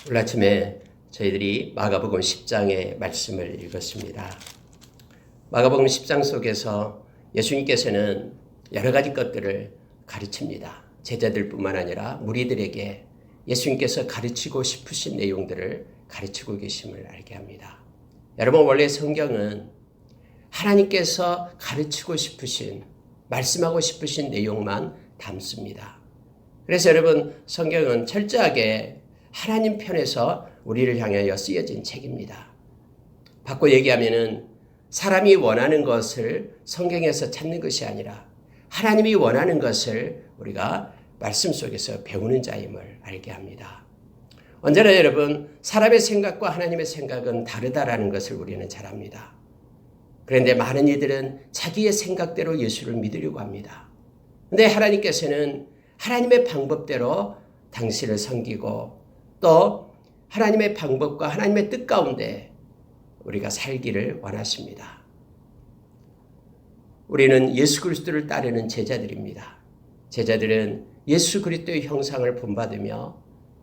오늘 아침에 저희들이 마가복음 10장의 말씀을 읽었습니다. 마가복음 10장 속에서 예수님께서는 여러 가지 것들을 가르칩니다. 제자들뿐만 아니라 무리들에게 예수님께서 가르치고 싶으신 내용들을 가르치고 계심을 알게 합니다. 여러분, 원래 성경은 하나님께서 가르치고 싶으신, 말씀하고 싶으신 내용만 담습니다. 그래서 여러분, 성경은 철저하게 하나님 편에서 우리를 향하여 쓰여진 책입니다. 바꿔 얘기하면은 사람이 원하는 것을 성경에서 찾는 것이 아니라 하나님이 원하는 것을 우리가 말씀 속에서 배우는 자임을 알게 합니다. 언제나 여러분, 사람의 생각과 하나님의 생각은 다르다라는 것을 우리는 잘 압니다. 그런데 많은 이들은 자기의 생각대로 예수를 믿으려고 합니다. 그런데 하나님께서는 하나님의 방법대로 당신을 섬기고 또 하나님의 방법과 하나님의 뜻 가운데 우리가 살기를 원하십니다. 우리는 예수 그리스도를 따르는 제자들입니다. 제자들은 예수 그리스도의 형상을 본받으며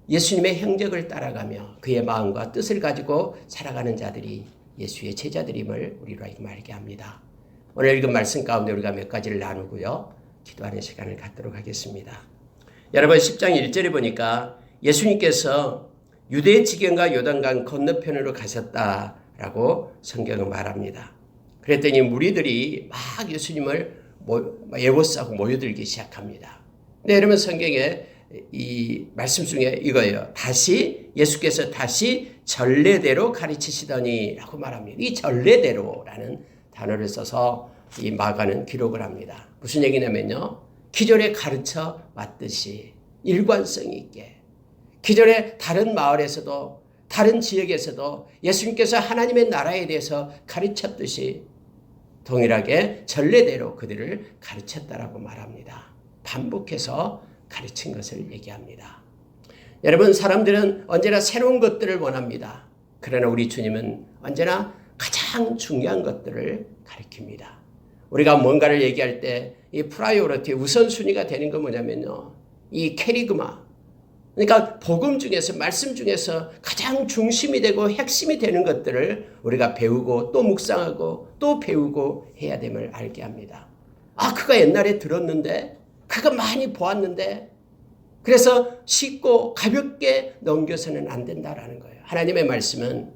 예수님의 행적을 따라가며 그의 마음과 뜻을 가지고 살아가는 자들이 예수의 제자들임을 우리로 하여금 알게 합니다. 오늘 읽은 말씀 가운데 우리가 몇 가지를 나누고요, 기도하는 시간을 갖도록 하겠습니다. 여러분, 10장 1절에 보니까 예수님께서 유대 지경과 요단강 건너편으로 가셨다라고 성경은 말합니다. 그랬더니 무리들이 막 예수님을 에워싸고 모여들기 시작합니다. 근데 여러분, 성경에 이 말씀 중에 이거예요. 예수께서 다시 전례대로 가르치시더니 라고 말합니다. 이 전례대로라는 단어를 써서 이 마가는 기록을 합니다. 무슨 얘기냐면요, 기존에 가르쳐 왔듯이 일관성 있게, 기존에 다른 마을에서도 다른 지역에서도 예수님께서 하나님의 나라에 대해서 가르쳤듯이 동일하게 전례대로 그들을 가르쳤다라고 말합니다. 반복해서 가르친 것을 얘기합니다. 여러분, 사람들은 언제나 새로운 것들을 원합니다. 그러나 우리 주님은 언제나 가장 중요한 것들을 가르칩니다. 우리가 뭔가를 얘기할 때 이 프라이오리티, 우선순위가 되는 건 뭐냐면요, 이 캐리그마, 그러니까 복음 중에서, 말씀 중에서 가장 중심이 되고 핵심이 되는 것들을 우리가 배우고 또 묵상하고 또 배우고 해야 됨을 알게 합니다. 그가 옛날에 들었는데, 그가 많이 보았는데, 그래서 쉽고 가볍게 넘겨서는 안 된다라는 거예요. 하나님의 말씀은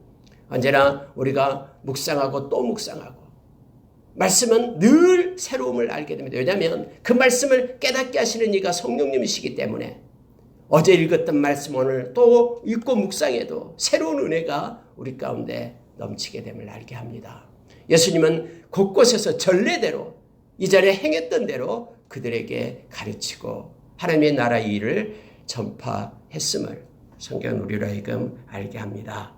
언제나 우리가 묵상하고 또 묵상하고, 말씀은 늘 새로움을 알게 됩니다. 왜냐하면 그 말씀을 깨닫게 하시는 이가 성령님이시기 때문에 어제 읽었던 말씀 오늘 또 읽고 묵상해도 새로운 은혜가 우리 가운데 넘치게 됨을 알게 합니다. 예수님은 곳곳에서 전례대로 이 자리에 행했던 대로 그들에게 가르치고 하나님의 나라의 일을 전파했음을 성경은 우리로 하여금 알게 합니다.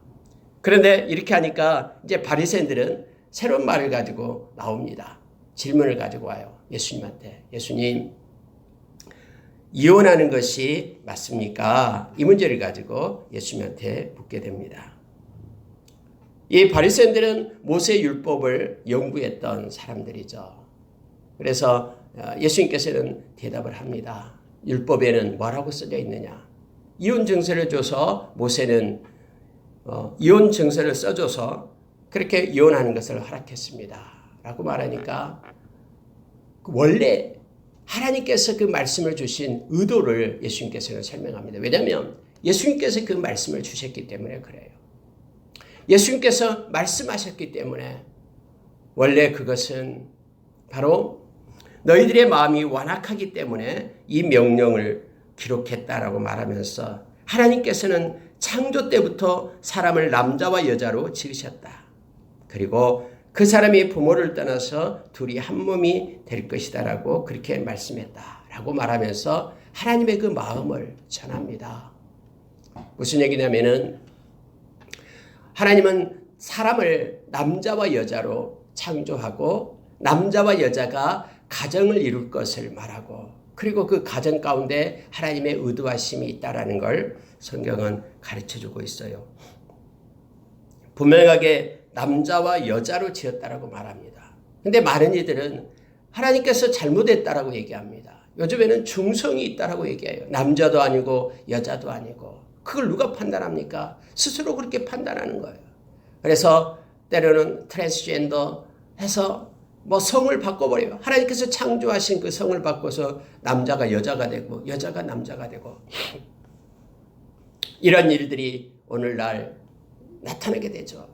그런데 이렇게 하니까 이제 바리새인들은 새로운 말을 가지고 나옵니다. 질문을 가지고 와요. 예수님한테. 예수님, 이혼하는 것이 맞습니까? 이 문제를 가지고 예수님한테 묻게 됩니다. 이 바리새인들은 모세 율법을 연구했던 사람들이죠. 그래서 예수님께서는 대답을 합니다. 율법에는 뭐라고 써져 있느냐? 이혼 증서를 줘서 모세는 이혼 증서를 써줘서 그렇게 이혼하는 것을 허락했습니다. 라고 말하니까 원래 하나님께서 그 말씀을 주신 의도를 예수님께서는 설명합니다. 왜냐하면 예수님께서 그 말씀을 주셨기 때문에 그래요. 예수님께서 말씀하셨기 때문에 원래 그것은 바로 너희들의 마음이 완악하기 때문에 이 명령을 기록했다라고 말하면서 하나님께서는 창조 때부터 사람을 남자와 여자로 지으셨다. 그리고 그 사람이 부모를 떠나서 둘이 한 몸이 될 것이다라고 그렇게 말씀했다라고 말하면서 하나님의 그 마음을 전합니다. 무슨 얘기냐면은 하나님은 사람을 남자와 여자로 창조하고 남자와 여자가 가정을 이룰 것을 말하고, 그리고 그 가정 가운데 하나님의 의도하심이 있다라는 걸 성경은 가르쳐주고 있어요. 분명하게 남자와 여자로 지었다라고 말합니다. 근데 많은 이들은 하나님께서 잘못했다라고 얘기합니다. 요즘에는 중성이 있다라고 얘기해요. 남자도 아니고 여자도 아니고. 그걸 누가 판단합니까? 스스로 그렇게 판단하는 거예요. 그래서 때로는 트랜스젠더 해서 뭐 성을 바꿔버려요. 하나님께서 창조하신 그 성을 바꿔서 남자가 여자가 되고 여자가 남자가 되고 이런 일들이 오늘날 나타나게 되죠.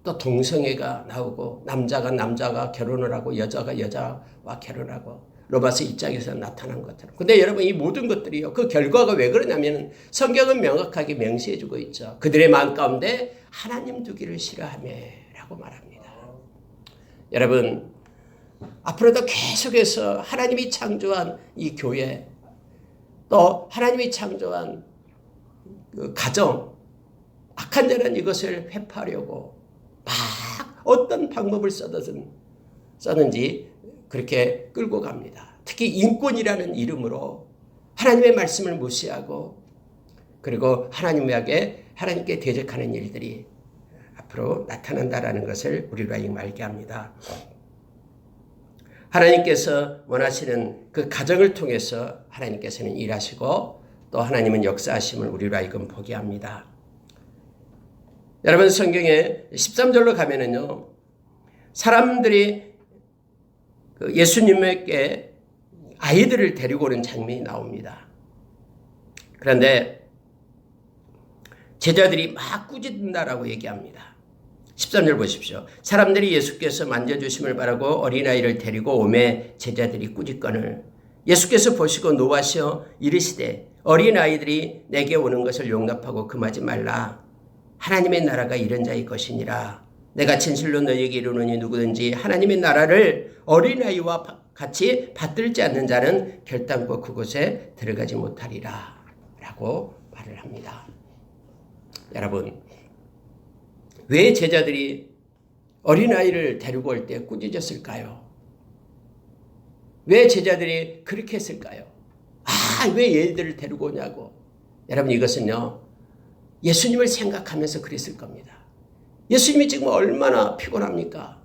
또 동성애가 나오고 남자가 결혼을 하고 여자가 여자와 결혼하고 로마서 1장에서 나타난 것처럼. 근데 여러분 이 모든 것들이요. 그 결과가 왜 그러냐면 성경은 명확하게 명시해 주고 있죠. 그들의 마음 가운데 하나님 두기를 싫어하며라고 말합니다. 여러분 앞으로도 계속해서 하나님이 창조한 이 교회 또 하나님이 창조한 그 가정 악한 자는 이것을 회파하려고 막 어떤 방법을 썼는지 그렇게 끌고 갑니다. 특히 인권이라는 이름으로 하나님의 말씀을 무시하고 그리고 하나님께 대적하는 일들이 앞으로 나타난다라는 것을 우리가 알게 합니다. 하나님께서 원하시는 그 가정을 통해서 하나님께서는 일하시고 또 하나님은 역사하심을 우리로 하여금 보게 합니다. 여러분 성경에 13절로 가면은요. 사람들이 예수님에게 아이들을 데리고 오는 장면이 나옵니다. 그런데 제자들이 막 꾸짖는다라고 얘기합니다. 13절 보십시오. 사람들이 예수께서 만져주심을 바라고 어린아이를 데리고 오매 제자들이 꾸짖거늘 예수께서 보시고 노하시어 이르시되 어린아이들이 내게 오는 것을 용납하고 금하지 말라. 하나님의 나라가 이런 자의 것이니라. 내가 진실로 너희에게 이르노니 누구든지 하나님의 나라를 어린아이와 같이 받들지 않는 자는 결단코 그곳에 들어가지 못하리라 라고 말을 합니다. 여러분 왜 제자들이 어린아이를 데리고 올 때 꾸짖었을까요? 왜 제자들이 그렇게 했을까요? 왜 얘들을 데리고 오냐고. 여러분 이것은요 예수님을 생각하면서 그랬을 겁니다. 예수님이 지금 얼마나 피곤합니까?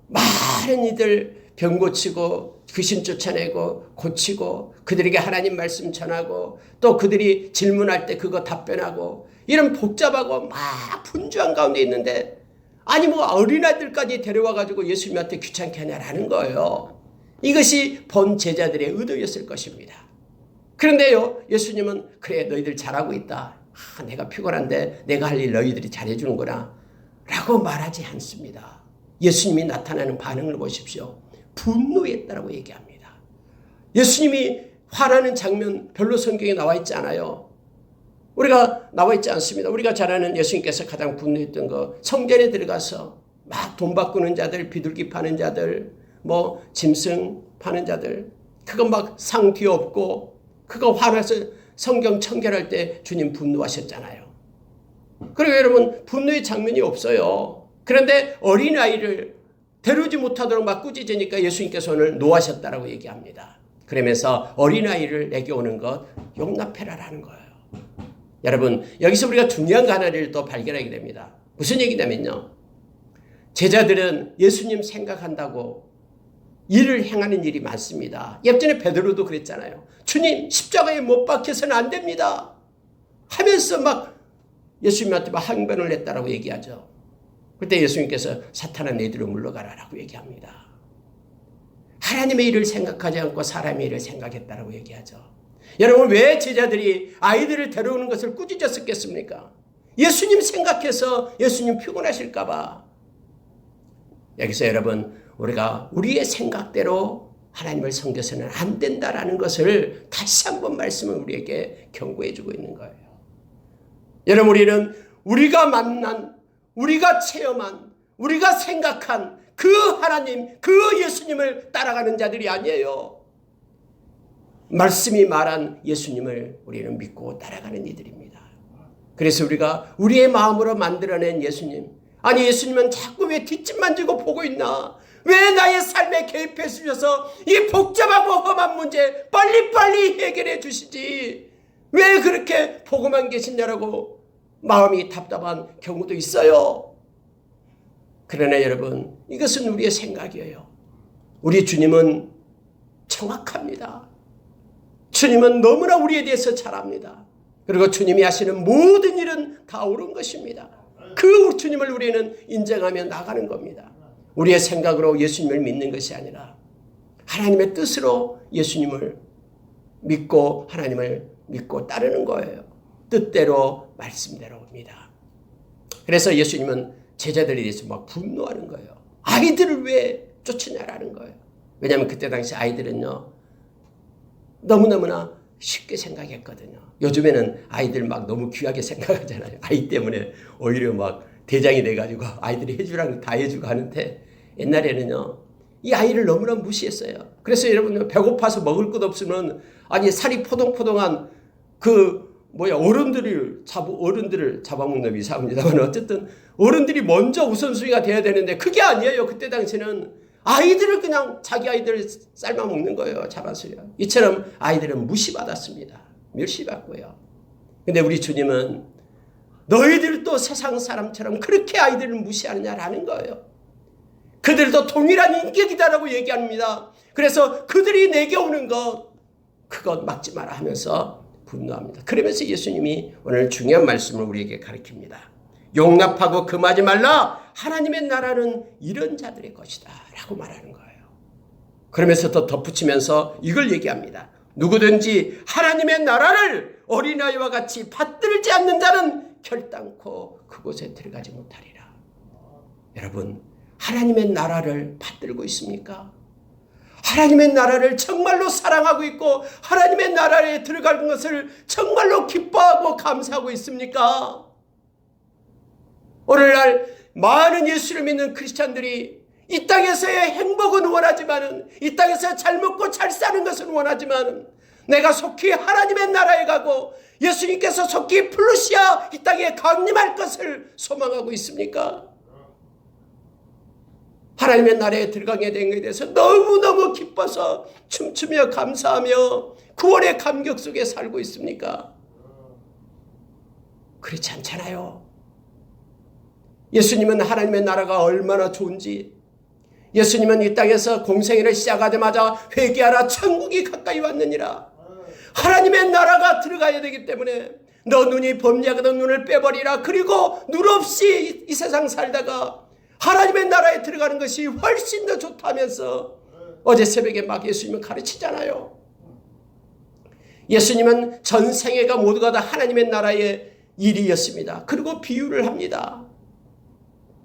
많은 이들 병 고치고 귀신 쫓아내고 고치고 그들에게 하나님 말씀 전하고 또 그들이 질문할 때 그거 답변하고 이런 복잡하고 막 분주한 가운데 있는데 아니 뭐 어린아이들까지 데려와가지고 예수님한테 귀찮게 하냐라는 거예요. 이것이 본 제자들의 의도였을 것입니다. 그런데요 예수님은 그래 너희들 잘하고 있다. 내가 피곤한데 내가 할 일 너희들이 잘해주는구나 라고 말하지 않습니다. 예수님이 나타나는 반응을 보십시오. 분노했다라고 얘기합니다. 예수님이 화나는 장면 별로 성경에 나와 있지 않아요. 우리가 나와 있지 않습니다. 우리가 잘 아는 예수님께서 가장 분노했던 거 성전에 들어가서 막 돈 바꾸는 자들, 비둘기 파는 자들, 뭐 짐승 파는 자들 그거 막 상 뒤엎고 그거 화나서 성경 청결할 때 주님 분노하셨잖아요. 그리고 여러분 분노의 장면이 없어요. 그런데 어린아이를 데려오지 못하도록 막 꾸짖으니까 예수님께서 오늘 노하셨다라고 얘기합니다. 그러면서 어린아이를 내게 오는 것 용납해라라는 거예요. 여러분 여기서 우리가 중요한 하나를 또 발견하게 됩니다. 무슨 얘기냐면요. 제자들은 예수님 생각한다고 일을 행하는 일이 많습니다. 예전에 베드로도 그랬잖아요. 주님 십자가에 못 박혀서는 안 됩니다 하면서 막 예수님한테 막 항변을 했다라고 얘기하죠. 그때 예수님께서 사탄아 너희들로 물러가라라고 얘기합니다. 하나님의 일을 생각하지 않고 사람의 일을 생각했다라고 얘기하죠. 여러분 왜 제자들이 아이들을 데려오는 것을 꾸짖었겠습니까? 예수님 생각해서 예수님 피곤하실까 봐. 여기서 여러분 우리가 우리의 생각대로 하나님을 섬겨서는 안 된다라는 것을 다시 한번 말씀을 우리에게 경고해 주고 있는 거예요. 여러분 우리는 우리가 만난 우리가 체험한 우리가 생각한 그 하나님 그 예수님을 따라가는 자들이 아니에요. 말씀이 말한 예수님을 우리는 믿고 따라가는 이들입니다. 그래서 우리가 우리의 마음으로 만들어낸 예수님 아니 예수님은 자꾸 왜 뒷짐만 지고 보고 있나 왜 나의 삶에 개입해 주셔서 이 복잡하고 험한 문제 빨리빨리 해결해 주시지 왜 그렇게 보고만 계시냐라고 마음이 답답한 경우도 있어요. 그러나 여러분 이것은 우리의 생각이에요. 우리 주님은 정확합니다. 주님은 너무나 우리에 대해서 잘 압니다. 그리고 주님이 하시는 모든 일은 다 옳은 것입니다. 그 주님을 우리는 인정하며 나가는 겁니다. 우리의 생각으로 예수님을 믿는 것이 아니라 하나님의 뜻으로 예수님을 믿고 하나님을 믿고 따르는 거예요. 뜻대로 말씀대로입니다. 그래서 예수님은 제자들에 대해서 막 분노하는 거예요. 아이들을 왜 쫓으냐라는 거예요. 왜냐하면 그때 당시 아이들은요, 너무너무나 쉽게 생각했거든요. 요즘에는 아이들 막 너무 귀하게 생각하잖아요. 아이 때문에 오히려 막 대장이 돼가지고 아이들이 해주라는 거 다 해주고 하는데, 옛날에는요, 이 아이를 너무나 무시했어요. 그래서 여러분, 배고파서 먹을 것 없으면, 아니, 살이 포동포동한 어른들을 잡아먹는 이상합니다만, 어쨌든 어른들이 먼저 우선순위가 돼야 되는데, 그게 아니에요. 그때 당시는 아이들을 그냥 자기 아이들을 삶아 먹는 거예요. 잡아서요. 이처럼 아이들은 무시받았습니다. 멸시받고요. 근데 우리 주님은 너희들도 세상 사람처럼 그렇게 아이들을 무시하느냐라는 거예요. 그들도 동일한 인격이다라고 얘기합니다. 그래서 그들이 내게 오는 그것 막지 마라 하면서 분노합니다. 그러면서 예수님이 오늘 중요한 말씀을 우리에게 가르칩니다. 용납하고 금하지 말라. 하나님의 나라는 이런 자들의 것이다 라고 말하는 거예요. 그러면서 더 덧붙이면서 이걸 얘기합니다. 누구든지 하나님의 나라를 어린아이와 같이 받들지 않는 자는 결단코 그곳에 들어가지 못하리라. 여러분, 하나님의 나라를 받들고 있습니까? 하나님의 나라를 정말로 사랑하고 있고 하나님의 나라에 들어가는 것을 정말로 기뻐하고 감사하고 있습니까? 오늘날 많은 예수를 믿는 크리스찬들이 이 땅에서의 행복은 원하지만은, 이 땅에서 잘 먹고 잘 사는 것은 원하지만, 내가 속히 하나님의 나라에 가고 예수님께서 속히 플루시아 이 땅에 강림할 것을 소망하고 있습니까? 하나님의 나라에 들어가게 된 것에 대해서 너무너무 기뻐서 춤추며 감사하며 구원의 감격 속에 살고 있습니까? 그렇지 않잖아요. 예수님은 하나님의 나라가 얼마나 좋은지, 예수님은 이 땅에서 공생애를 시작하자마자 회개하라 천국이 가까이 왔느니라. 하나님의 나라가 들어가야 되기 때문에 너 눈이 범죄하거든 눈을 빼버리라. 그리고 눈 없이 이 세상 살다가 하나님의 나라에 들어가는 것이 훨씬 더 좋다면서 어제 새벽에 막 예수님은 가르치잖아요. 예수님은 전 생애가 모두가 다 하나님의 나라의 일이었습니다. 그리고 비유를 합니다.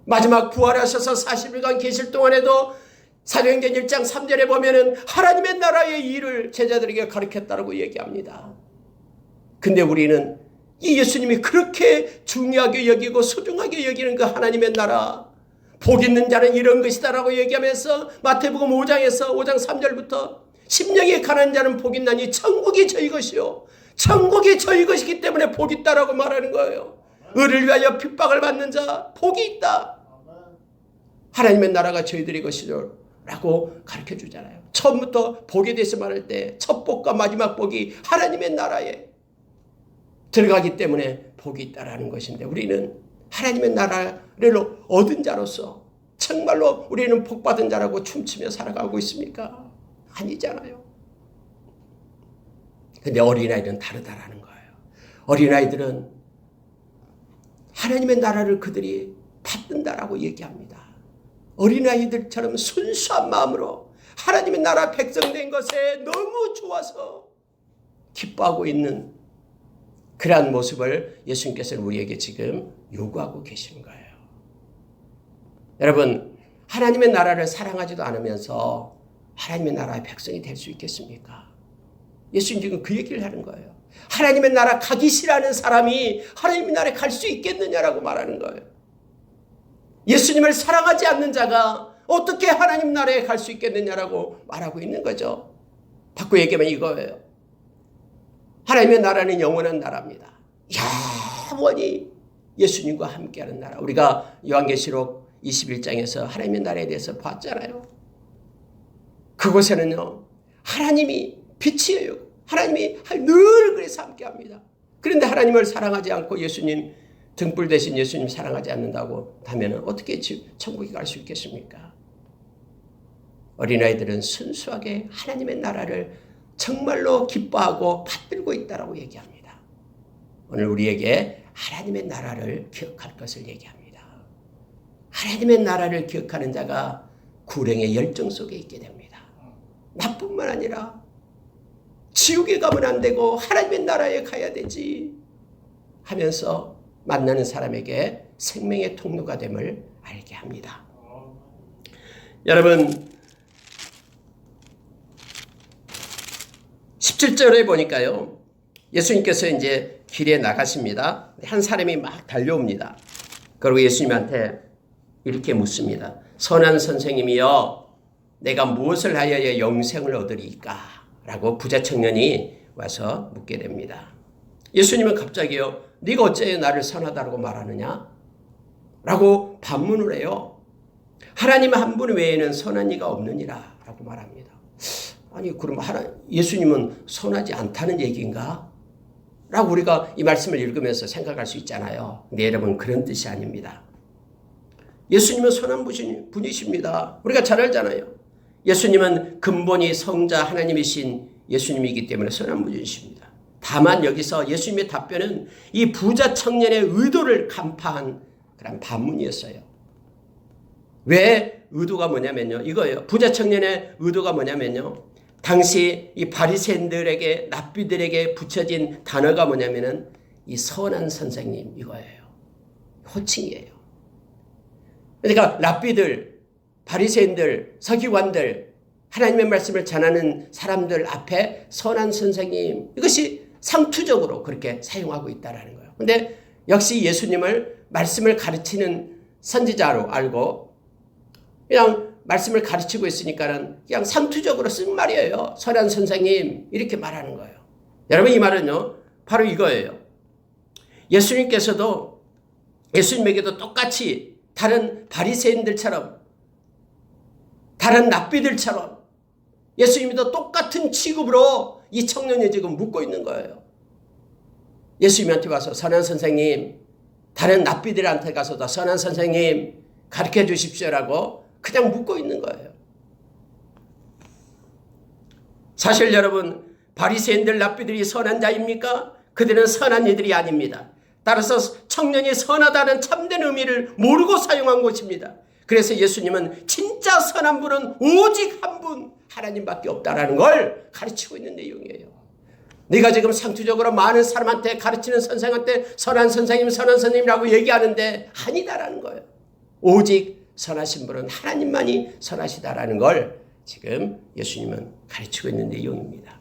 마지막 부활하셔서 40일간 계실 동안에도 사도행전 1장 3절에 보면은 하나님의 나라의 일을 제자들에게 가르쳤다고 얘기합니다. 근데 우리는 이 예수님이 그렇게 중요하게 여기고 소중하게 여기는 그 하나님의 나라, 복 있는 자는 이런 것이다라고 얘기하면서 마태복음 5장에서 5장 3절부터 심령이 가난한 자는 복 있나니 천국이 저희 것이요, 천국이 저희 것이기 때문에 복 있다라고 말하는 거예요. 의를 위하여 핍박을 받는 자 복이 있다. 하나님의 나라가 저희들의 것이죠 라고 가르쳐 주잖아요. 처음부터 복에 대해서 말할 때 첫 복과 마지막 복이 하나님의 나라에 들어가기 때문에 복이 있다라는 것인데, 우리는 하나님의 나라를 얻은 자로서 정말로 우리는 복받은 자라고 춤추며 살아가고 있습니까? 아니잖아요. 근데 어린아이들은 다르다라는 거예요. 어린아이들은 하나님의 나라를 그들이 받는다라고 얘기합니다. 어린아이들처럼 순수한 마음으로 하나님의 나라 백성된 것에 너무 좋아서 기뻐하고 있는 그러한 모습을 예수님께서는 우리에게 지금 요구하고 계시는 거예요. 여러분, 하나님의 나라를 사랑하지도 않으면서 하나님의 나라의 백성이 될 수 있겠습니까? 예수님 지금 그 얘기를 하는 거예요. 하나님의 나라 가기 싫어하는 사람이 하나님의 나라에 갈 수 있겠느냐라고 말하는 거예요. 예수님을 사랑하지 않는 자가 어떻게 하나님 나라에 갈 수 있겠느냐라고 말하고 있는 거죠. 바꿔 얘기하면 이거예요. 하나님의 나라는 영원한 나라입니다. 영원히 예수님과 함께하는 나라. 우리가 요한계시록 21장에서 하나님의 나라에 대해서 봤잖아요. 그곳에는요, 하나님이 빛이에요. 하나님이 늘 그래서 함께합니다. 그런데 하나님을 사랑하지 않고 예수님 등불 대신 예수님 사랑하지 않는다고 하면 어떻게 천국에 갈 수 있겠습니까? 어린아이들은 순수하게 하나님의 나라를 정말로 기뻐하고 받들고 있다라고 얘기합니다. 오늘 우리에게 하나님의 나라를 기억할 것을 얘기합니다. 하나님의 나라를 기억하는 자가 구령의 열정 속에 있게 됩니다. 나뿐만 아니라 지옥에 가면 안 되고 하나님의 나라에 가야 되지 하면서 만나는 사람에게 생명의 통로가 됨을 알게 합니다. 여러분 17절에 보니까요. 예수님께서 이제 길에 나가십니다. 한 사람이 막 달려옵니다. 그리고 예수님한테 이렇게 묻습니다. 선한 선생님이여, 내가 무엇을 하여야 영생을 얻으리까? 라고 부자 청년이 와서 묻게 됩니다. 예수님은 갑자기요, 네가 어째 나를 선하다고 말하느냐? 라고 반문을 해요. 하나님 한 분 외에는 선한 이가 없느니라 라고 말합니다. 아니 그럼 예수님은 선하지 않다는 얘기인가? 라고 우리가 이 말씀을 읽으면서 생각할 수 있잖아요. 근데 여러분 그런 뜻이 아닙니다. 예수님은 선한 분이십니다. 우리가 잘 알잖아요. 예수님은 근본이 성자 하나님이신 예수님이기 때문에 선한 분이십니다. 다만 여기서 예수님의 답변은 이 부자 청년의 의도를 간파한 그런 반문이었어요. 왜 의도가 뭐냐면요. 이거예요. 부자 청년의 의도가 뭐냐면요. 당시 이 바리새인들에게 랍비들에게 붙여진 단어가 뭐냐면은 이 선한 선생님 이거예요. 호칭이에요. 그러니까 랍비들, 바리새인들, 서기관들, 하나님의 말씀을 전하는 사람들 앞에 선한 선생님 이것이 상투적으로 그렇게 사용하고 있다라는 거예요. 근데 역시 예수님을 말씀을 가르치는 선지자로 알고 그냥 말씀을 가르치고 있으니까는 그냥 상투적으로 쓴 말이에요. 선한 선생님 이렇게 말하는 거예요. 여러분 이 말은요 바로 이거예요. 예수님께서도 예수님에게도 똑같이 다른 바리새인들처럼 다른 랍비들처럼 예수님도 똑같은 취급으로 이 청년이 지금 묻고 있는 거예요. 예수님한테 와서 선한 선생님, 다른 랍비들한테 가서도 선한 선생님 가르쳐 주십시오라고 그냥 묻고 있는 거예요. 사실 여러분 바리새인들 랍비들이 선한 자입니까? 그들은 선한 이들이 아닙니다. 따라서 청년이 선하다는 참된 의미를 모르고 사용한 것입니다. 그래서 예수님은 진짜 선한 분은 오직 한 분 하나님밖에 없다라는 걸 가르치고 있는 내용이에요. 네가 지금 상투적으로 많은 사람한테 가르치는 선생한테 선한 선생님 선한 선생님이라고 얘기하는데 아니다라는 거예요. 오직 선하신 분은 하나님만이 선하시다라는 걸 지금 예수님은 가르치고 있는 내용입니다.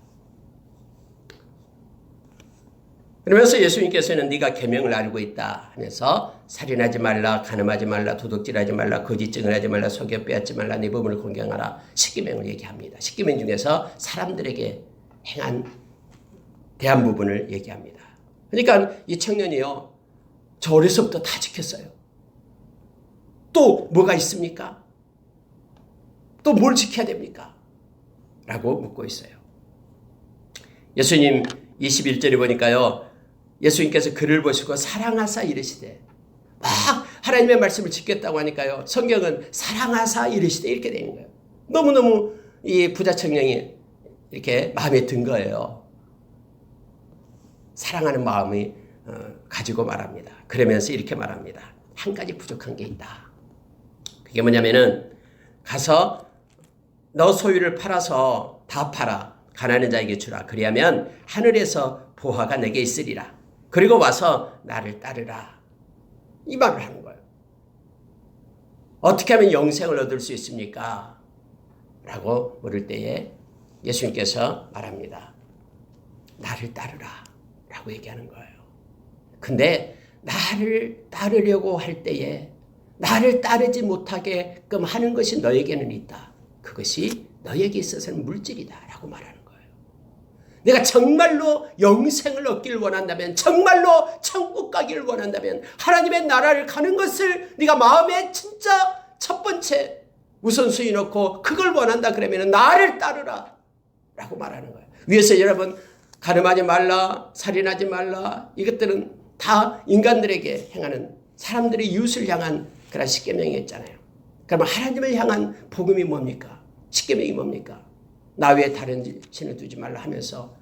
그러면서 예수님께서는 네가 계명을 알고 있다 하면서 살인하지 말라, 간음하지 말라, 도둑질하지 말라, 거짓 증언하지 말라, 속여 빼앗지 말라, 네 부모를 공경하라 10계명을 얘기합니다. 10계명 중에서 사람들에게 대한 부분을 얘기합니다. 그러니까 이 청년이요 저 어려서부터 다 지켰어요. 또 뭐가 있습니까? 또 뭘 지켜야 됩니까? 라고 묻고 있어요. 예수님 21절에 보니까요. 예수님께서 그를 보시고 사랑하사 이르시되 막 하나님의 말씀을 지켰다고 하니까요. 성경은 사랑하사 이르시되 이렇게 되는 거예요. 너무너무 이 부자 청년이 이렇게 마음에 든 거예요. 사랑하는 마음이 가지고 말합니다. 그러면서 이렇게 말합니다. 한 가지 부족한 게 있다. 그게 뭐냐면은 가서 너 소유를 팔아서 다 팔아 가난한 자에게 주라. 그리하면 하늘에서 보화가 내게 있으리라. 그리고 와서 나를 따르라. 이 말을 하는 거예요. 어떻게 하면 영생을 얻을 수 있습니까? 라고 물을 때에 예수님께서 말합니다. 나를 따르라. 라고 얘기하는 거예요. 근데 나를 따르려고 할 때에 나를 따르지 못하게끔 하는 것이 너에게는 있다. 그것이 너에게 있어서는 물질이다. 라고 말하는 거예요. 내가 정말로 영생을 얻기를 원한다면 정말로 천국 가기를 원한다면 하나님의 나라를 가는 것을 네가 마음에 진짜 첫 번째 우선순위 놓고 그걸 원한다 그러면 나를 따르라. 라고 말하는 거예요. 위에서 여러분 간음하지 말라, 살인하지 말라 이것들은 다 인간들에게 행하는 사람들의 이웃을 향한 그런 십계명이었잖아요. 그러면 하나님을 향한 복음이 뭡니까? 십계명이 뭡니까? 나 외에 다른 신을 두지 말라 하면서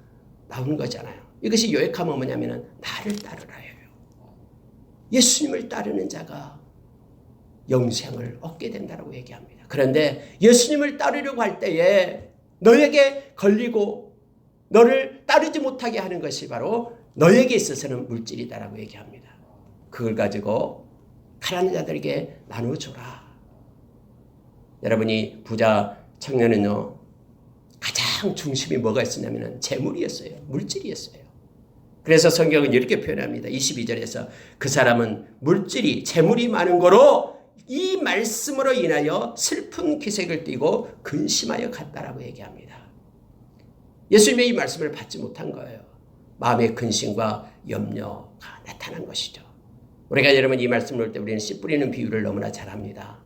나오는 거잖아요. 이것이 요약하면 뭐냐면 나를 따르라예요. 예수님을 따르는 자가 영생을 얻게 된다고 얘기합니다. 그런데 예수님을 따르려고 할 때에 너에게 걸리고 너를 따르지 못하게 하는 것이 바로 너에게 있어서는 물질이다라고 얘기합니다. 그걸 가지고 가난한 자들에게 나눠줘라. 여러분이 부자 청년은요, 가장 중심이 뭐가 있었냐면 재물이었어요. 물질이었어요. 그래서 성경은 이렇게 표현합니다. 22절에서 그 사람은 물질이 재물이 많은 거로 이 말씀으로 인하여 슬픈 기색을 띠고 근심하여 갔다라고 얘기합니다. 예수님의 이 말씀을 받지 못한 거예요. 마음의 근심과 염려가 나타난 것이죠. 우리가 여러분 이 말씀을 볼 때 우리는 씨 뿌리는 비유를 너무나 잘합니다.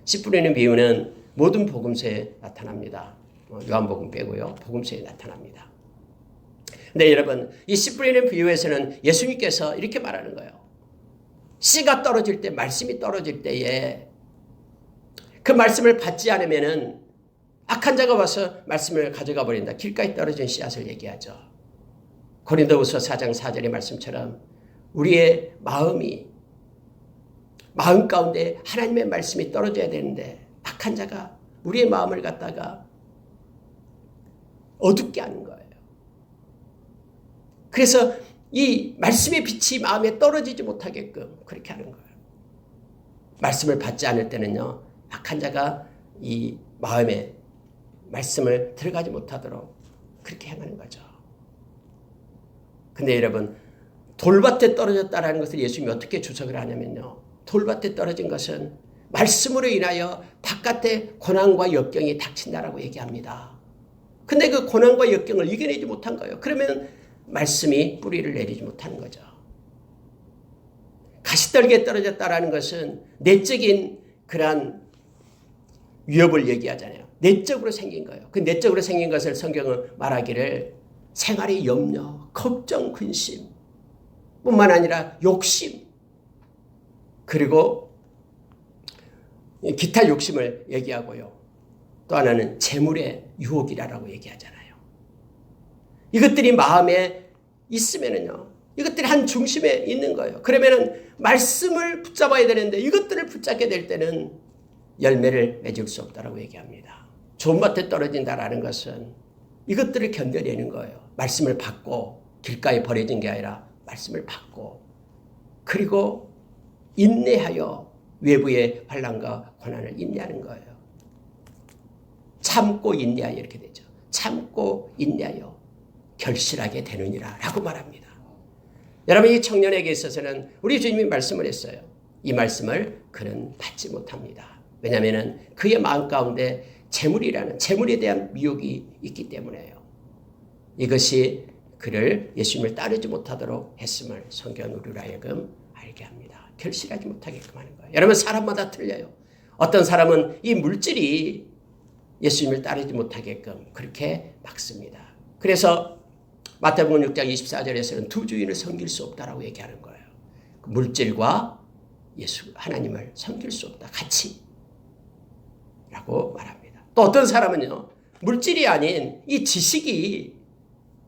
씨 뿌리는 비유는 모든 복음서에 나타납니다. 요한복음 빼고요. 복음서에 나타납니다. 근데 여러분 이 씨 뿌리는 비유에서는 예수님께서 이렇게 말하는 거예요. 씨가 떨어질 때, 말씀이 떨어질 때에 그 말씀을 받지 않으면은 악한 자가 와서 말씀을 가져가 버린다. 길가에 떨어진 씨앗을 얘기하죠. 고린도후서 4장 4절의 말씀처럼 우리의 마음 가운데 하나님의 말씀이 떨어져야 되는데 악한 자가 우리의 마음을 갖다가 어둡게 하는 거예요. 그래서 이 말씀의 빛이 마음에 떨어지지 못하게끔 그렇게 하는 거예요. 말씀을 받지 않을 때는요, 악한 자가 이 마음에 말씀을 들어가지 못하도록 그렇게 행하는 거죠. 근데 여러분, 돌밭에 떨어졌다라는 것을 예수님이 어떻게 주석을 하냐면요, 돌밭에 떨어진 것은 말씀으로 인하여 바깥에 고난과 역경이 닥친다라고 얘기합니다. 근데 그 고난과 역경을 이겨내지 못한 거예요. 그러면 말씀이 뿌리를 내리지 못하는 거죠. 가시떨기에 떨어졌다라는 것은 내적인 그러한 위협을 얘기하잖아요. 내적으로 생긴 거예요. 그 내적으로 생긴 것을 성경은 말하기를 생활의 염려, 걱정, 근심 뿐만 아니라 욕심 그리고 기타 욕심을 얘기하고요. 또 하나는 재물의 유혹이라고 얘기하잖아요. 이것들이 마음에 있으면은요, 이것들이 한 중심에 있는 거예요. 그러면은 말씀을 붙잡아야 되는데 이것들을 붙잡게 될 때는 열매를 맺을 수 없다라고 얘기합니다. 좋은 밭에 떨어진다라는 것은 이것들을 견뎌내는 거예요. 말씀을 받고 길가에 버려진 게 아니라 말씀을 받고 그리고 인내하여 외부의 환난과 고난을 인내하는 거예요. 참고 인내하여 이렇게 되죠. 참고 인내하여 결실하게 되느니라 라고 말합니다. 여러분 이 청년에게 있어서는 우리 주님이 말씀을 했어요. 이 말씀을 그는 받지 못합니다. 왜냐하면 그의 마음 가운데 재물에 대한 미혹이 있기 때문에요. 이것이 그를 예수님을 따르지 못하도록 했음을 성경은 우리로 하여금 알게 합니다. 결실하지 못하게끔 하는 거예요. 여러분 사람마다 틀려요. 어떤 사람은 이 물질이 예수님을 따르지 못하게끔 그렇게 막습니다. 그래서 마태복음 6장 24절에서는 두 주인을 섬길 수 없다라고 얘기하는 거예요. 물질과 예수 하나님을 섬길 수 없다. 같이 라고 말합니다. 또 어떤 사람은요. 물질이 아닌 이 지식이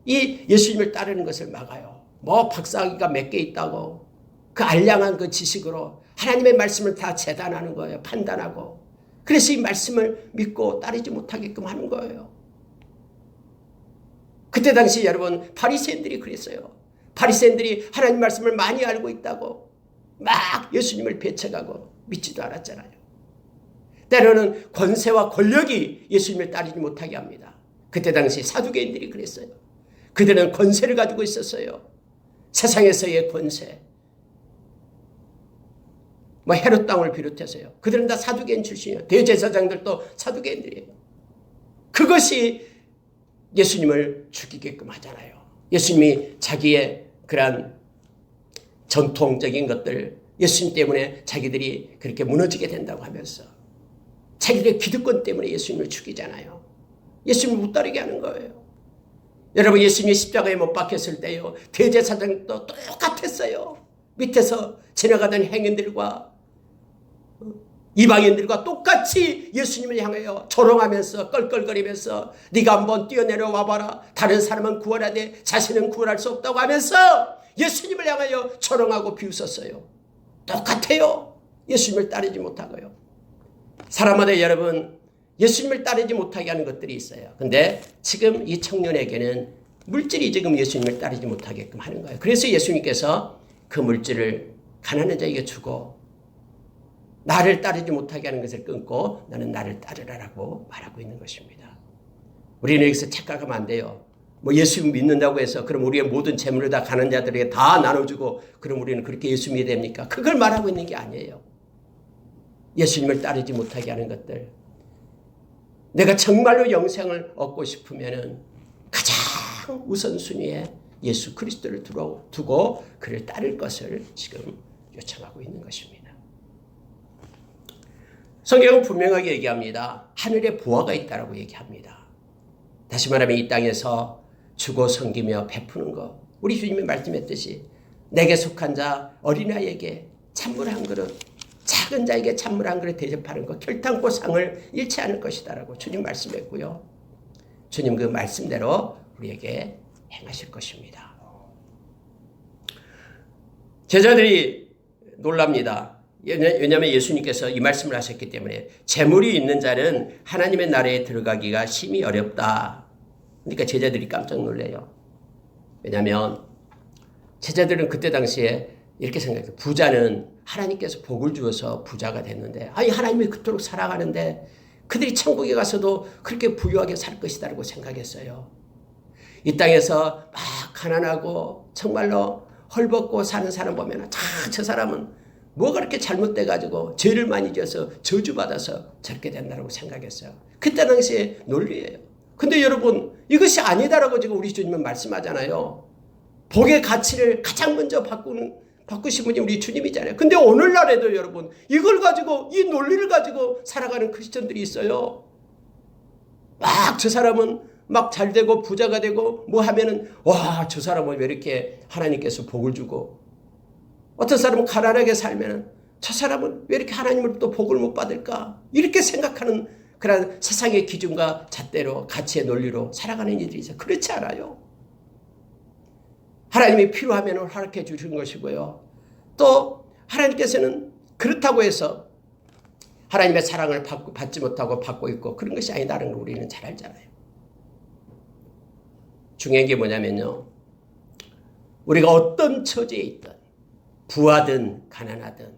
이 예수님을 따르는 것을 막아요. 뭐 박사학위가 몇 개 있다고 그 알량한 그 지식으로 하나님의 말씀을 다 재단하는 거예요. 판단하고. 그래서 이 말씀을 믿고 따르지 못하게끔 하는 거예요. 그때 당시 여러분 바리새인들이 그랬어요. 바리새인들이 하나님 말씀을 많이 알고 있다고 막 예수님을 배척하고 믿지도 않았잖아요. 때로는 권세와 권력이 예수님을 따르지 못하게 합니다. 그때 당시 사두개인들이 그랬어요. 그들은 권세를 가지고 있었어요. 세상에서의 권세. 뭐 헤롯 왕을 비롯해서요. 그들은 다 사두개인 출신이에요. 대제사장들도 사두개인들이에요. 그것이 예수님을 죽이게끔 하잖아요. 예수님이 자기의 그러한 전통적인 것들, 예수님 때문에 자기들이 그렇게 무너지게 된다고 하면서 자기들의 기득권 때문에 예수님을 죽이잖아요. 예수님을 못 따르게 하는 거예요. 여러분 예수님이 십자가에 못 박혔을 때요. 대제사장도 똑같았어요. 밑에서 지나가던 행인들과 이방인들과 똑같이 예수님을 향하여 조롱하면서 껄껄거리면서 네가 한번 뛰어내려 와봐라. 다른 사람은 구원하되 자신은 구원할 수 없다고 하면서 예수님을 향하여 조롱하고 비웃었어요. 똑같아요. 예수님을 따르지 못하고요. 사람마다 여러분 예수님을 따르지 못하게 하는 것들이 있어요. 근데 지금 이 청년에게는 물질이 지금 예수님을 따르지 못하게끔 하는 거예요. 그래서 예수님께서 그 물질을 가난한 자에게 주고 나를 따르지 못하게 하는 것을 끊고 너는 나를 따르라라고 말하고 있는 것입니다. 우리는 여기서 착각하면 안 돼요. 뭐 예수 믿는다고 해서 그럼 우리의 모든 재물을 다 가난한 자들에게 다 나눠주고 그럼 우리는 그렇게 예수 믿어야 됩니까? 그걸 말하고 있는 게 아니에요. 예수님을 따르지 못하게 하는 것들. 내가 정말로 영생을 얻고 싶으면은 가장 우선순위에 예수 그리스도를 두고 그를 따를 것을 지금 요청하고 있는 것입니다. 성경은 분명하게 얘기합니다. 하늘에 보화가 있다라고 얘기합니다. 다시 말하면 이 땅에서 주고 섬기며 베푸는 것. 우리 주님이 말씀했듯이 내게 속한 자 어린아이에게 찬물 한 그릇, 작은 자에게 찬물 한 그릇 대접하는 것, 결탄코 상을 잃지 않을 것이다라고 주님 말씀했고요. 주님 그 말씀대로 우리에게 행하실 것입니다. 제자들이 놀랍니다. 왜냐하면 예수님께서 이 말씀을 하셨기 때문에 재물이 있는 자는 하나님의 나라에 들어가기가 심히 어렵다. 그러니까 제자들이 깜짝 놀래요. 왜냐하면 제자들은 그때 당시에 이렇게 생각해요. 부자는 하나님께서 복을 주어서 부자가 됐는데 아니 하나님이 그토록 사랑하는데 그들이 천국에 가서도 그렇게 부유하게 살 것이다라고 생각했어요. 이 땅에서 막 가난하고 정말로 헐벗고 사는 사람 보면 저 사람은 뭐가 그렇게 잘못돼가지고 죄를 많이 지어서 저주받아서 저렇게 된다고 생각했어요. 그때 당시에 논리예요. 근데 여러분 이것이 아니다라고 지금 우리 주님은 말씀하잖아요. 복의 가치를 가장 먼저 바꾸신 분이 우리 주님이잖아요. 근데 오늘날에도 여러분 이걸 가지고 이 논리를 가지고 살아가는 크리스천들이 있어요. 막 저 사람은 막 잘되고 부자가 되고 뭐 하면은 와 저 사람은 왜 이렇게 하나님께서 복을 주고 어떤 사람은 가난하게 살면은 저 사람은 왜 이렇게 하나님을 또 복을 못 받을까? 이렇게 생각하는 그런 세상의 기준과 잣대로 가치의 논리로 살아가는 이들이 있어요. 그렇지 않아요. 하나님이 필요하면 허락해 주시는 것이고요. 또 하나님께서는 그렇다고 해서 하나님의 사랑을 받지 못하고 받고 있고 그런 것이 아니다라는 걸 우리는 잘 알잖아요. 중요한 게 뭐냐면요. 우리가 어떤 처지에 있든 부하든 가난하든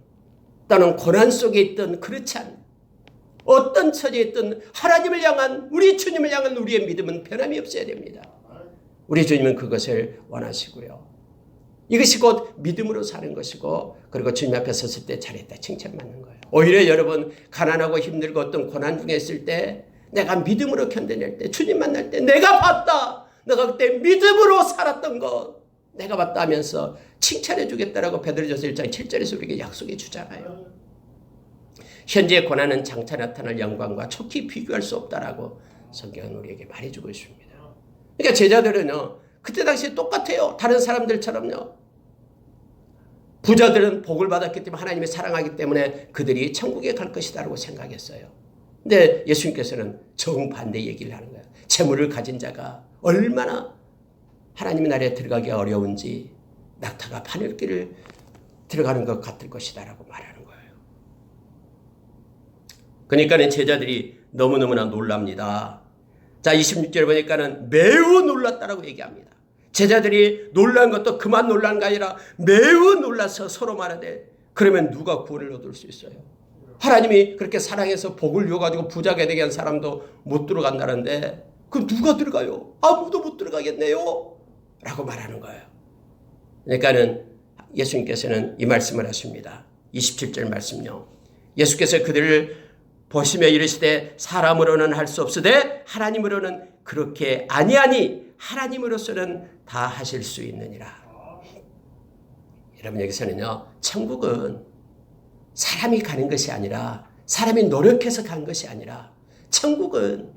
또는 고난 속에 있든 그렇지 않은 어떤 처지에 있든 하나님을 향한 우리 주님을 향한 우리의 믿음은 변함이 없어야 됩니다. 우리 주님은 그것을 원하시고요. 이것이 곧 믿음으로 사는 것이고 그리고 주님 앞에 섰을 때 잘했다 칭찬받는 거예요. 오히려 여러분 가난하고 힘들고 어떤 고난 중에 있을 때 내가 믿음으로 견뎌낼 때 주님 만날 때 내가 봤다. 내가 그때 믿음으로 살았던 것 내가 봤다 하면서 칭찬해 주겠다라고 베드로전서 1장 7절에서 우리에게 약속해 주잖아요. 현재의 고난은 장차 나타날 영광과 촉히 비교할 수 없다라고 성경은 우리에게 말해주고 있습니다. 그러니까 제자들은요. 그때 당시에 똑같아요. 다른 사람들처럼요. 부자들은 복을 받았기 때문에 하나님의 사랑하기 때문에 그들이 천국에 갈 것이다라고 생각했어요. 근데 예수님께서는 정반대 얘기를 하는 거예요. 재물을 가진 자가 얼마나 하나님의 나라에 들어가기 어려운지 낙타가 바늘길을 들어가는 것 같을 것이다라고 말하는 거예요. 그러니까 제자들이 너무너무나 놀랍니다. 자, 26절 보니까는 매우 놀랐다라고 얘기합니다. 제자들이 놀란 것도 그만 놀란 게 아니라 매우 놀라서 서로 말하되 그러면 누가 구원을 얻을 수 있어요? 하나님이 그렇게 사랑해서 복을 줘가지고 부자가 되게 한 사람도 못 들어간다는데 그럼 누가 들어가요? 아무도 못 들어가겠네요. 라고 말하는 거예요. 그러니까는 예수님께서는 이 말씀을 하십니다. 27절 말씀요. 예수께서 그들을 보시며 이르시되 사람으로는 할 수 없으되 하나님으로는 그렇게 아니하니 하나님으로서는 다 하실 수 있느니라. 여러분 여기서는요. 천국은 사람이 가는 것이 아니라 사람이 노력해서 간 것이 아니라 천국은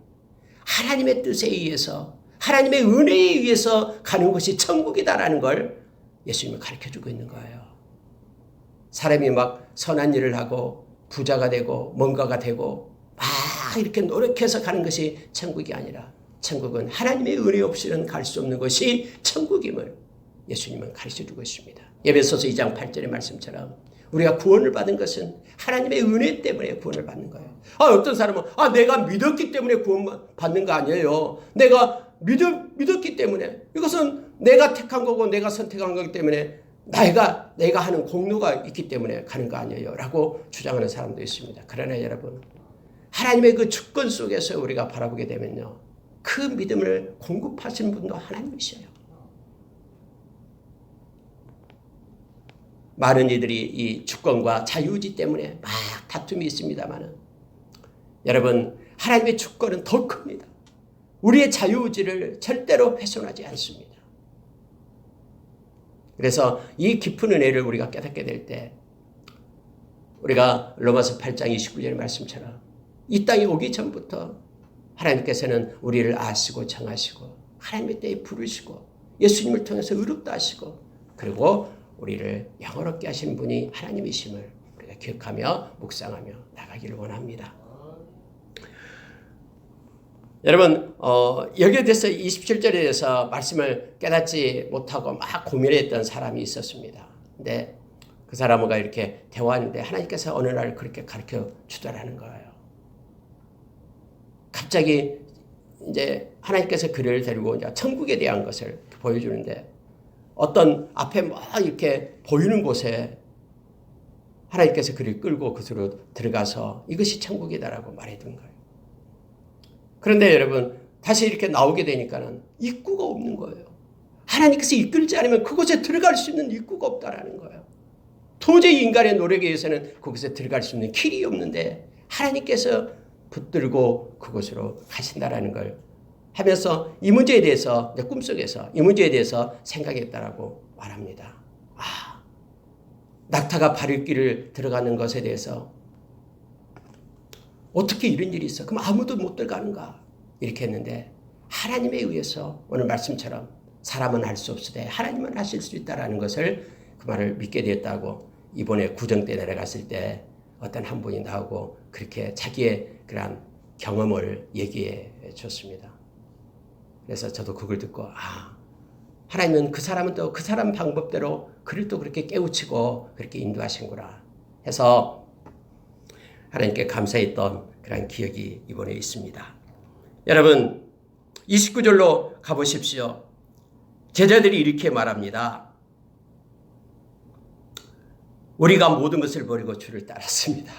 하나님의 뜻에 의해서 하나님의 은혜에 의해서 가는 것이 천국이다라는 걸 예수님이 가르쳐주고 있는 거예요. 사람이 막 선한 일을 하고 부자가 되고 뭔가가 되고 막 이렇게 노력해서 가는 것이 천국이 아니라 천국은 하나님의 은혜 없이는 갈 수 없는 것이 천국임을 예수님은 가르쳐주고 있습니다. 에베소서 2장 8절의 말씀처럼 우리가 구원을 받은 것은 하나님의 은혜 때문에 구원을 받는 거예요. 어떤 사람은 내가 믿었기 때문에 구원 받는 거 아니에요. 내가 믿었기 때문에 이것은 내가 택한 거고 내가 선택한 거기 때문에 내가 하는 공로가 있기 때문에 가는 거 아니에요 라고 주장하는 사람도 있습니다. 그러나 여러분, 하나님의 그 주권 속에서 우리가 바라보게 되면요, 그 믿음을 공급하시는 분도 하나님이셔요. 많은 이들이 이 주권과 자유의지 때문에 막 다툼이 있습니다만 여러분, 하나님의 주권은 더 큽니다. 우리의 자유의지를 절대로 훼손하지 않습니다. 그래서 이 깊은 은혜를 우리가 깨닫게 될 때 우리가 로마서 8장 29절의 말씀처럼 이 땅에 오기 전부터 하나님께서는 우리를 아시고 정하시고 하나님의 때에 부르시고 예수님을 통해서 의롭다 하시고 그리고 우리를 영화롭게 하시는 분이 하나님이심을 우리가 기억하며 묵상하며 나가기를 원합니다. 여러분, 여기에 대해서 27절에 대해서 말씀을 깨닫지 못하고 막 고민했던 사람이 있었습니다. 근데 그 사람과 이렇게 대화하는데 하나님께서 어느 날 그렇게 가르쳐 주더라는 거예요. 갑자기 이제 하나님께서 그를 데리고 이제 천국에 대한 것을 보여주는데 어떤 앞에 막 이렇게 보이는 곳에 하나님께서 그를 끌고 그곳으로 들어가서 이것이 천국이다라고 말해둔 거예요. 그런데 여러분, 다시 이렇게 나오게 되니까는 입구가 없는 거예요. 하나님께서 이끌지 않으면 그곳에 들어갈 수 있는 입구가 없다라는 거예요. 도저히 인간의 노력에 의해서는 그곳에 들어갈 수 있는 길이 없는데 하나님께서 붙들고 그곳으로 가신다라는 걸 하면서 이 문제에 대해서 꿈속에서 이 문제에 대해서 생각했다라고 말합니다. 낙타가 바늘길을 들어가는 것에 대해서 어떻게 이런 일이 있어? 그럼 아무도 못 들어가는가? 이렇게 했는데 하나님에 의해서 오늘 말씀처럼 사람은 할 수 없으되 하나님은 하실 수 있다라는 것을 그 말을 믿게 되었다고 이번에 구정 때 내려갔을 때 어떤 한 분이 나오고 그렇게 자기의 그러한 경험을 얘기해 줬습니다. 그래서 저도 그걸 듣고 하나님은 그 사람은 또 그 사람 방법대로 그를 또 그렇게 깨우치고 그렇게 인도하신구나 해서 하나님께 감사했던 그런 기억이 이번에 있습니다. 여러분 29절로 가보십시오. 제자들이 이렇게 말합니다. 우리가 모든 것을 버리고 주를 따랐습니다.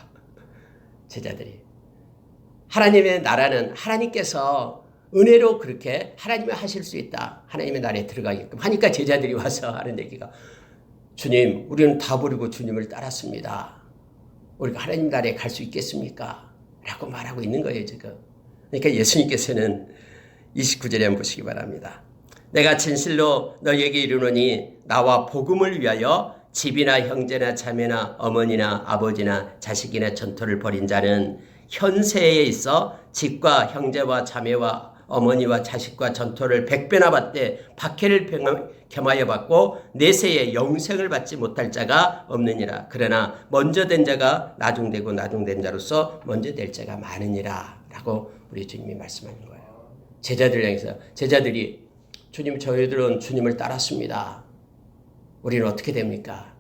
제자들이. 하나님의 나라는 하나님께서 은혜로 그렇게 하나님이 하실 수 있다. 하나님의 나라에 들어가게끔 하니까 제자들이 와서 하는 얘기가 주님, 우리는 다 버리고 주님을 따랐습니다. 우리가 하나님 나라에 갈 수 있겠습니까? 라고 말하고 있는 거예요, 지금. 그러니까 예수님께서는 29절에 한번 보시기 바랍니다. 내가 진실로 너희에게 이르노니 나와 복음을 위하여 집이나 형제나 자매나 어머니나 아버지나 자식이나 전토를 벌인 자는 현세에 있어 집과 형제와 자매와 어머니와 자식과 전토를 100배나 받되 박해를 겸하여 받고 내세에 영생을 받지 못할 자가 없느니라. 그러나 먼저 된 자가 나중되고 나중된 자로서 먼저 될 자가 많으니라. 라고 우리 주님이 말씀하는 거예요. 제자들 향해서 제자들이 주님, 저희들은 주님을 따랐습니다. 우리는 어떻게 됩니까?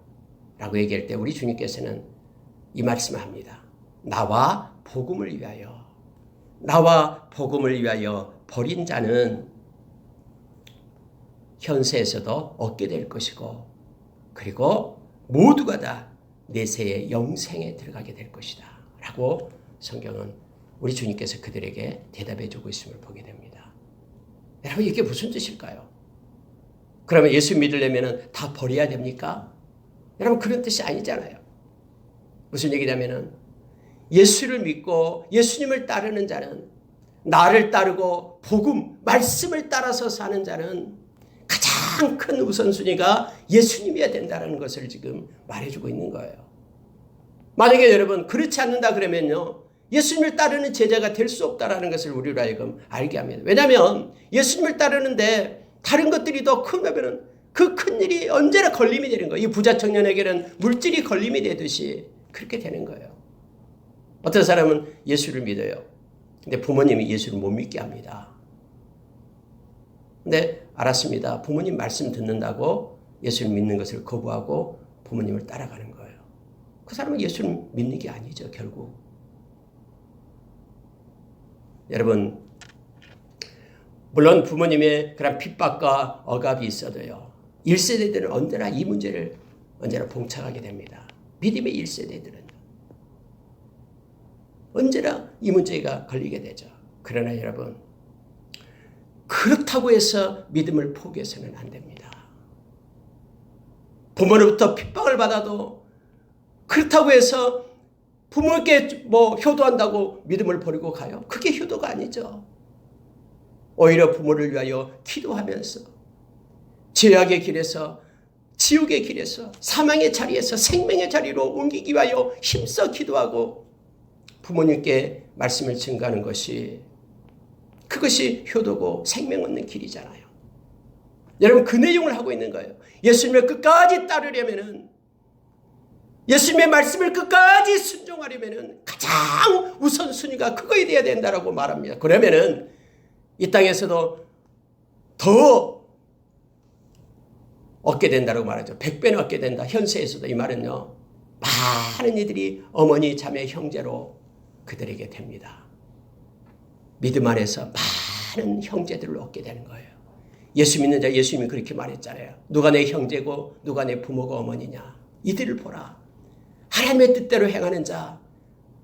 라고 얘기할 때 우리 주님께서는 이 말씀을 합니다. 나와 복음을 위하여 버린 자는 현세에서도 얻게 될 것이고 그리고 모두가 다 내세의 영생에 들어가게 될 것이다. 라고 성경은 우리 주님께서 그들에게 대답해 주고 있음을 보게 됩니다. 여러분, 이게 무슨 뜻일까요? 그러면 예수 믿으려면 다 버려야 됩니까? 여러분, 그런 뜻이 아니잖아요. 무슨 얘기냐면은 예수를 믿고 예수님을 따르는 자는, 나를 따르고 복음, 말씀을 따라서 사는 자는 가장 큰 우선순위가 예수님이어야 된다는 것을 지금 말해주고 있는 거예요. 만약에 여러분 그렇지 않는다 그러면요, 예수님을 따르는 제자가 될 수 없다는 것을 우리로 하여금 알게 합니다. 왜냐하면 예수님을 따르는데 다른 것들이 더 크면 그 큰 일이 언제나 걸림이 되는 거예요. 이 부자 청년에게는 물질이 걸림이 되듯이 그렇게 되는 거예요. 어떤 사람은 예수를 믿어요. 근데 부모님이 예수를 못 믿게 합니다. 근데 알았습니다. 부모님 말씀 듣는다고 예수를 믿는 것을 거부하고 부모님을 따라가는 거예요. 그 사람은 예수를 믿는 게 아니죠, 결국. 여러분, 물론 부모님의 그런 핍박과 억압이 있어도요, 1세대들은 언제나 이 문제를 언제나 봉착하게 됩니다. 믿음의 1세대들은 언제나 이 문제가 걸리게 되죠. 그러나 여러분, 그렇다고 해서 믿음을 포기해서는 안 됩니다. 부모로부터 핍박을 받아도 그렇다고 해서 부모에게 효도한다고 믿음을 버리고 가요? 그게 효도가 아니죠. 오히려 부모를 위하여 기도하면서 죄악의 길에서, 지옥의 길에서, 사망의 자리에서 생명의 자리로 옮기기 위하여 힘써 기도하고 부모님께 말씀을 증가하는 것이, 그것이 효도고 생명 얻는 길이잖아요. 여러분, 그 내용을 하고 있는 거예요. 예수님을 끝까지 따르려면은, 예수님의 말씀을 끝까지 순종하려면은 가장 우선순위가 그거에 돼야 된다라고 말합니다. 그러면은 이 땅에서도 더 얻게 된다고 말하죠. 100배는 얻게 된다. 현세에서도. 이 말은요, 많은 이들이 어머니, 자매, 형제로 그들에게 됩니다. 믿음 안에서 많은 형제들을 얻게 되는 거예요. 예수 믿는 자, 예수님이 그렇게 말했잖아요. 누가 내 형제고 누가 내 부모고 어머니냐. 이들을 보라. 하나님의 뜻대로 행하는 자,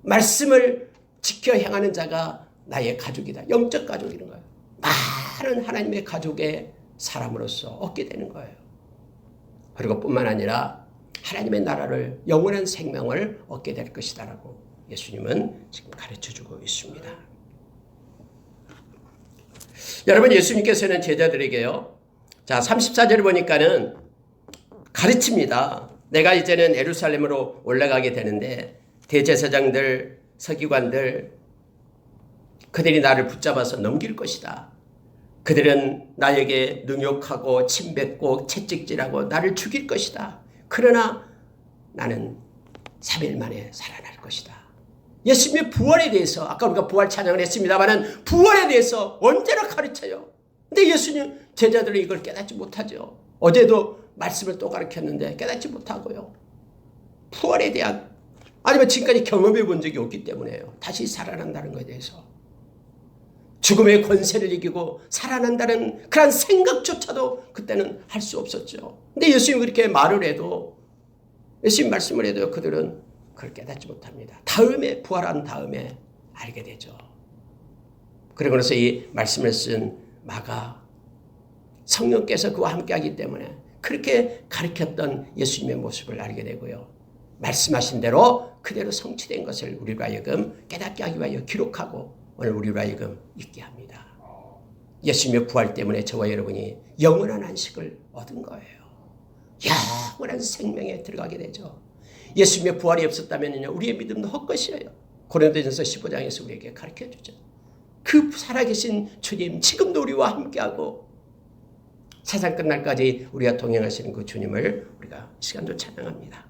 말씀을 지켜 행하는 자가 나의 가족이다. 영적 가족이는 거예요. 많은 하나님의 가족의 사람으로서 얻게 되는 거예요. 그리고 뿐만 아니라 하나님의 나라를, 영원한 생명을 얻게 될 것이다라고 예수님은 지금 가르쳐주고 있습니다. 여러분, 예수님께서는 제자들에게요, 자 34절 보니까는 가르칩니다. 내가 이제는 예루살렘으로 올라가게 되는데 대제사장들, 서기관들, 그들이 나를 붙잡아서 넘길 것이다. 그들은 나에게 능욕하고 침뱉고 채찍질하고 나를 죽일 것이다. 그러나 나는 3일 만에 살아날 것이다. 예수님의 부활에 대해서, 아까 우리가 부활 찬양을 했습니다만 부활에 대해서 언제나 가르쳐요. 근데 예수님 제자들은 이걸 깨닫지 못하죠. 어제도 말씀을 또 가르쳤는데 깨닫지 못하고요. 부활에 대한, 아니면 지금까지 경험해 본 적이 없기 때문에요. 다시 살아난다는 것에 대해서, 죽음의 권세를 이기고 살아난다는 그런 생각조차도 그때는 할 수 없었죠. 근데 예수님이 그렇게 말을 해도, 예수님 말씀을 해도 그들은 그걸 깨닫지 못합니다. 다음에, 부활한 다음에 알게 되죠. 그리고 나서 이 말씀을 쓴 마가, 성령께서 그와 함께 하기 때문에 그렇게 가르쳤던 예수님의 모습을 알게 되고요. 말씀하신 대로 그대로 성취된 것을 우리로 하여금 깨닫게 하기 위하여 기록하고 오늘 우리로 하여금 있게 합니다. 예수님의 부활 때문에 저와 여러분이 영원한 안식을 얻은 거예요. 영원한 생명에 들어가게 되죠. 예수님의 부활이 없었다면 우리의 믿음도 헛것이에요. 고린도전서 15장에서 우리에게 가르쳐주죠. 그 살아계신 주님, 지금도 우리와 함께하고 세상 끝날까지 우리와 동행하시는 그 주님을 우리가 시간도 찬양합니다.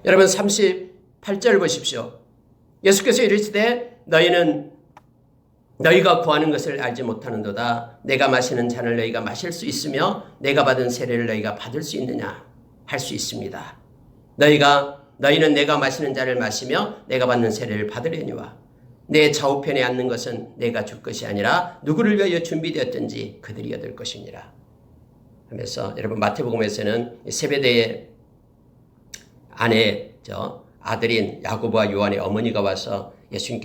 여러분, 38절 보십시오. 예수께서 이르시되 너희는 너희가 구하는 것을 알지 못하는도다. 내가 마시는 잔을 너희가 마실 수 있으며 내가 받은 세례를 너희가 받을 수 있느냐? 할 수 있습니다. 너희는 내가 마시는 잔을 마시며 내가 받는 세례를 받으려니와 내 좌우편에 앉는 것은 내가 줄 것이 아니라 누구를 위하여 준비되었든지 그들이 얻을 것이니라. 하면서 여러분, 마태복음에서는 세베대의 아들인 야고보와 요한의 어머니가 와서 예수님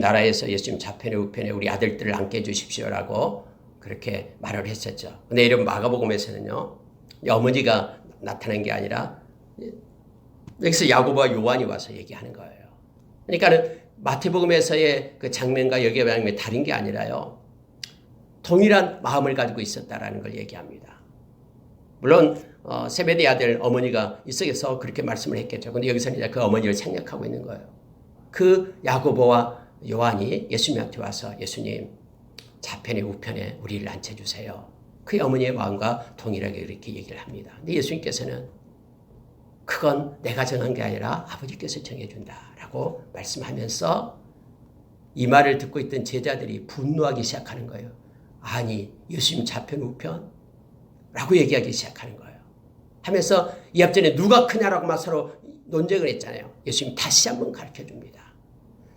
나라에서 예수님 좌편에 우편에 우리 아들들을 앉게 해주십시오라고 그렇게 말을 했었죠. 근데 이런 마가복음에서는요, 어머니가 나타난 게 아니라 여기서 야고보와 요한이 와서 얘기하는 거예요. 그러니까는 마태복음에서의 그 장면과 여기의 장면이 다른 게 아니라요, 동일한 마음을 가지고 있었다라는 걸 얘기합니다. 물론 세베대 아들 어머니가 이석에서 그렇게 말씀을 했겠죠. 그런데 여기서는 이제 그 어머니를 생략하고 있는 거예요. 그 야고보와 요한이 예수님한테 와서 예수님 좌편에 우편에 우리를 앉혀주세요. 그 어머니의 마음과 동일하게 그렇게 얘기를 합니다. 근데 예수님께서는 그건 내가 정한 게 아니라 아버지께서 정해준다라고 라고 말씀하면서 이 말을 듣고 있던 제자들이 분노하기 시작하는 거예요. 아니, 예수님 좌편 우편? 라고 얘기하기 시작하는 거예요. 하면서 이 앞전에 누가 크냐라고 막 서로 논쟁을 했잖아요. 예수님 다시 한번 가르쳐 줍니다.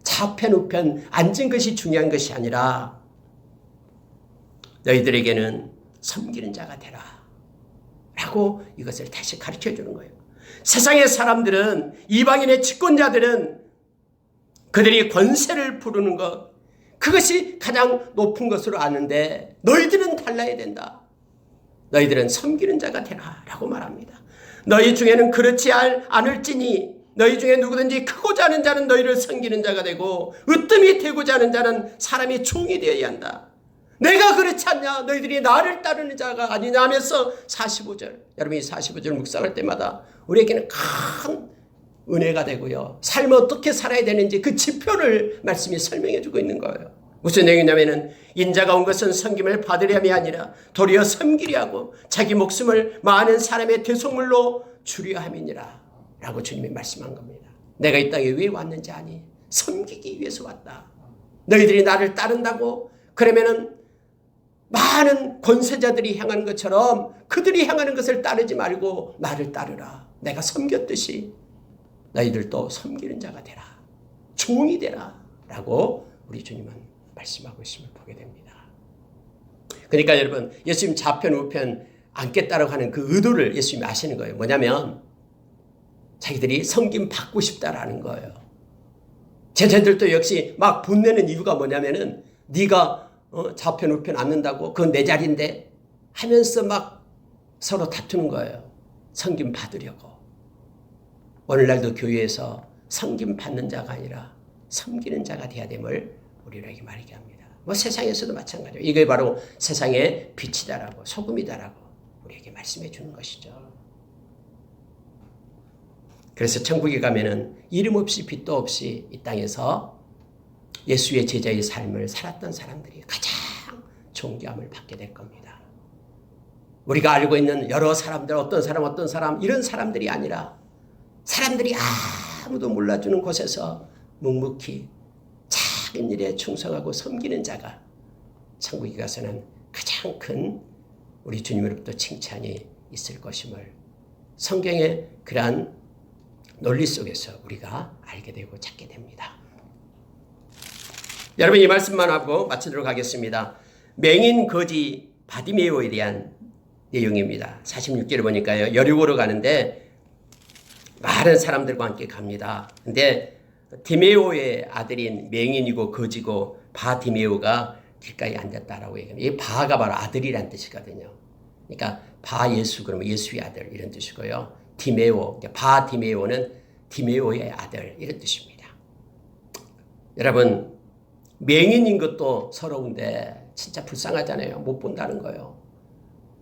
좌편 우편 앉은 것이 중요한 것이 아니라 너희들에게는 섬기는 자가 되라 라고 이것을 다시 가르쳐 주는 거예요. 세상의 사람들은, 이방인의 집권자들은 그들이 권세를 부르는 것, 그것이 가장 높은 것으로 아는데 너희들은 달라야 된다. 너희들은 섬기는 자가 되라 라고 말합니다. 너희 중에는 그렇지 않을지니 너희 중에 누구든지 크고자 하는 자는 너희를 섬기는 자가 되고 으뜸이 되고자 하는 자는 사람이 종이 되어야 한다. 내가 그렇지 않냐? 너희들이 나를 따르는 자가 아니냐 하면서 45절, 여러분이 45절 묵상할 때마다 우리에게는 큰 은혜가 되고요. 삶을 어떻게 살아야 되는지 그 지표를 말씀이 설명해 주고 있는 거예요. 무슨 내용이냐면은 인자가 온 것은 섬김을 받으려함이 아니라 도리어 섬기려 하고 자기 목숨을 많은 사람의 대속물로 주려 함이니라 라고 주님이 말씀한 겁니다. 내가 이 땅에 왜 왔는지 아니? 섬기기 위해서 왔다. 너희들이 나를 따른다고? 그러면은 많은 권세자들이 행하는 것처럼 그들이 행하는 것을 따르지 말고 나를 따르라. 내가 섬겼듯이 너희들도 섬기는 자가 되라. 종이 되라. 라고 우리 주님은 말씀하고 있음을 보게 됩니다. 그러니까 여러분, 예수님 좌편 우편 앉겠다라고 하는 그 의도를 예수님이 아시는 거예요. 뭐냐면 자기들이 섬김 받고 싶다라는 거예요. 제자들도 역시 막 분내는 이유가 뭐냐면은 네가 좌편 우편 앉는다고 그건 내 자리인데 하면서 막 서로 다투는 거예요. 섬김 받으려고. 오늘날도 교회에서 섬김 받는 자가 아니라 섬기는 자가 돼야 됨을 우리에게 말하게 합니다. 뭐 세상에서도 마찬가지예요. 이게 바로 세상의 빛이다라고, 소금이다라고 우리에게 말씀해 주는 것이죠. 그래서 천국에 가면은 이름 없이 빛도 없이 이 땅에서 예수의 제자의 삶을 살았던 사람들이 가장 존귀함을 받게 될 겁니다. 우리가 알고 있는 여러 사람들, 어떤 사람 이런 사람들이 아니라 사람들이 아무도 몰라주는 곳에서 묵묵히 작은 일에 충성하고 섬기는 자가 천국에 가서는 가장 큰 우리 주님으로부터 칭찬이 있을 것임을 성경의 그러한 논리 속에서 우리가 알게 되고 찾게 됩니다. 여러분, 이 말씀만 하고 마치도록 하겠습니다. 맹인 거지 바디메오에 대한 내용입니다. 46절을 보니까요. 여리고로 가는데 많은 사람들과 함께 갑니다. 근데 디메오의 아들인 맹인이고 거지고 바디메오가 길가에 앉았다라고 얘기합니다. 이 바가 바로 아들이란 뜻이거든요. 그러니까 바 예수 그러면 예수의 아들 이런 뜻이고요. 디메오, 바디메오는 디메오의 아들 이런 뜻입니다. 여러분, 맹인인 것도 서러운데 진짜 불쌍하잖아요. 못 본다는 거예요.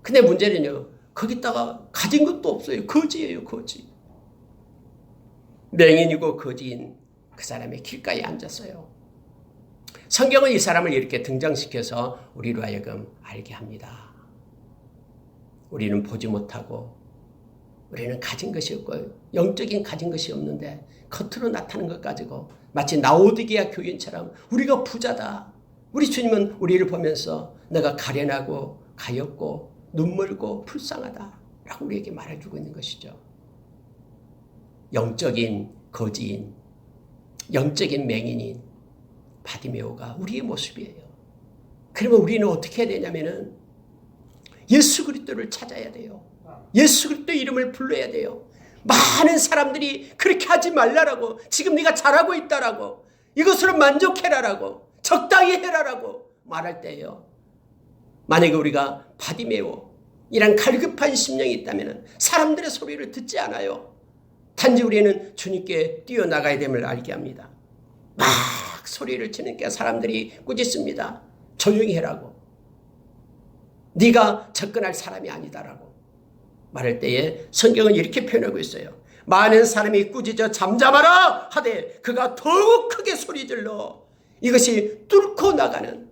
근데 문제는요, 거기다가 가진 것도 없어요. 거지예요, 거지. 맹인이고 거지인 그 사람이 길가에 앉았어요. 성경은 이 사람을 이렇게 등장시켜서 우리로 하여금 알게 합니다. 우리는 보지 못하고 우리는 가진 것이 없고 영적인 가진 것이 없는데 겉으로 나타나는 것 가지고 마치 라오디게아 교인처럼 우리가 부자다. 우리 주님은 우리를 보면서 내가 가련하고 가엾고 눈물고 불쌍하다 라고 우리에게 말해주고 있는 것이죠. 영적인 거지인, 영적인 맹인인 바디메오가 우리의 모습이에요. 그러면 우리는 어떻게 해야 되냐면은 예수 그리스도를 찾아야 돼요. 예수 그리스도 이름을 불러야 돼요. 많은 사람들이 그렇게 하지 말라라고, 지금 네가 잘하고 있다라고, 이것으로 만족해라라고, 적당히 해라라고 말할 때예요. 만약에 우리가 바디메오 이란 갈급한 심령이 있다면 사람들의 소리를 듣지 않아요. 단지 우리는 주님께 뛰어나가야 됨을 알게 합니다. 막 소리를 치니까 사람들이 꾸짖습니다. 조용히 해라고. 네가 접근할 사람이 아니다라고 말할 때에 성경은 이렇게 표현하고 있어요. 많은 사람이 꾸짖어 잠잠하라 하되 그가 더욱 크게 소리질러. 이것이 뚫고 나가는